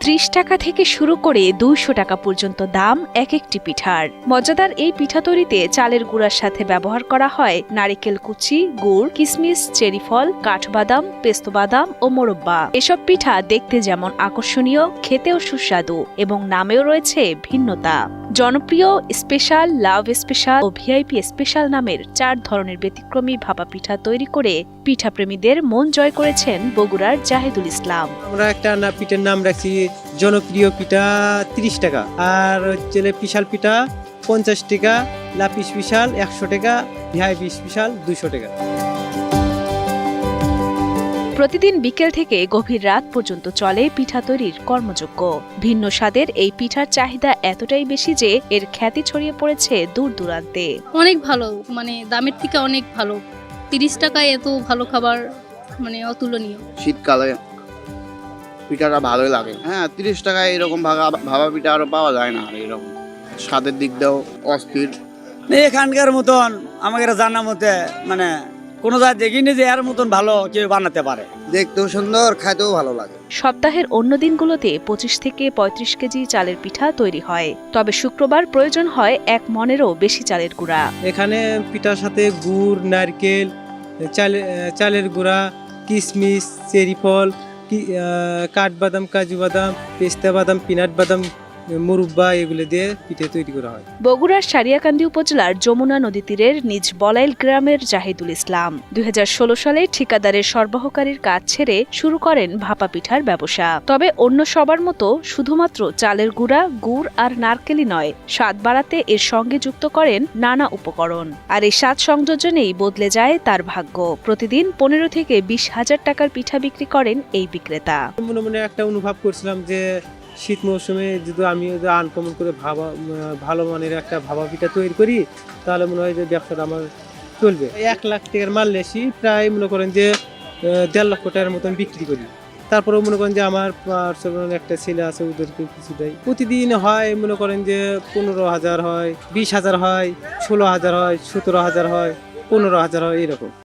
30 টাকা থেকে শুরু করে 200 টাকা পর্যন্ত দাম এক একটি পিঠার। মজাদার এই পিঠা তৈরিতে চালের গুঁড়ার সাথে ব্যবহার করা হয় নারিকেল কুচি, গুড়, কিশমিশ, চেরি ফল, কাঠবাদাম, পেস্তো বাদাম ও মোরব্বা। এসব পিঠা দেখতে যেমন আকর্ষণীয়, খেতেও সুস্বাদু এবং নামেও রয়েছে ভিন্নতা। জনপ্রিয় স্পেশাল, লাভ স্পেশাল ও ভিআইপি স্পেশাল নামের 4 ধরনের ব্যতিক্রমী ভাপা পিঠা তৈরি করে পিঠাপ্রেমীদের মন জয় করেছেন বগুড়ার জাহিদুল ইসলাম। আমরা একটা পিঠার নাম রাখছি জনপ্রিয় পিঠা 30 টাকা, আর হচ্ছে বিশাল পিঠা 50 টাকা, লাপি স্পেশাল 100 টাকা, ভিআইপি স্পেশাল 200 টাকা। প্রতিদিন বিকেল থেকে গভীর রাত পর্যন্ত চলে পিঠা তৈরির কর্মযজ্ঞ। ভিন্ন স্বাদের এই পিঠার চাহিদা এতটাই বেশি যে এর খ্যাতি ছড়িয়ে পড়েছে দূর দূরান্তে। অনেক ভালো, দামের থেকে অনেক ভালো। 30 টাকায় এত ভালো খাবার অতুলনীয়। শীতকালে পিঠাটা ভালোই লাগে। হ্যাঁ, 30 টাকায় এরকম ভাবা পিঠা আরো পাওয়া যায় না। আর এরকম স্বাদের দিক দিয়েও অস্থির। এখানকার মতন আমাদের জানা মতে কোনো জায়গায় দেখিনি যে এর মতন ভালো কেউ বানাতে পারে। দেখতেও সুন্দর, খাইতেও ভালো লাগে। সপ্তাহের অন্য দিনগুলোতে 25 থেকে 35 কেজি চালের পিঠা তৈরি হয়, তবে শুক্রবার প্রয়োজন হয় 1 মনেরও বেশি চালের গুঁড়া। এখানে পিঠার সাথে গুড়, নারকেল, চালের গুঁড়া, কিশমিশ, চেরি ফল, কাঠবাদাম, কাজু বাদাম, পেস্তা বাদাম, পিনাট বাদাম, মুরব্বা এগুলো দিয়ে পিঠে তৈরি করা হয়। বগুড়ার সারিয়াকান্দি উপজেলার যমুনা নদী তীরের নিজ বলাইল গ্রামের জাহিদুল ইসলাম 2016 সালে ঠিকাদারের সরবরাহকারীর কাজ ছেড়ে শুরু করেন ভাপা পিঠার ব্যবসা। তবে অন্য সবার মতো শুধুমাত্র চালের গুঁড়া, গুড় আর নারকেলই নয়, স্বাদ বাড়াতে এর সঙ্গে যুক্ত করেন নানা উপকরণ। আর এই স্বাদ সংযোজনেই বদলে যায় তার ভাগ্য। প্রতিদিন 15 থেকে 20 হাজার টাকার পিঠা বিক্রি করেন এই বিক্রেতা। মনে মনে একটা অনুভব করছিলাম যে শীত মৌসুমে যদি আমি আনকমন করে ভালো মানের একটা ভাপা পিঠা তৈরি করি, তাহলে মনে হয় যে ব্যবসাটা আমার চলবে। 1 লাখ টাকার মাল লেসি প্রায় মনে করেন যে 1.5 লক্ষ টাকার মতন বিক্রি করি। তারপরেও মনে করেন যে আমার একটা ছেলে আছে, ওদেরকে কিছু দেয়। প্রতিদিন হয় মনে করেন যে 15,000 হয়, 20,000 হয়, 16,000 হয়, 17,000 হয়, 15,000 হয়, এরকম।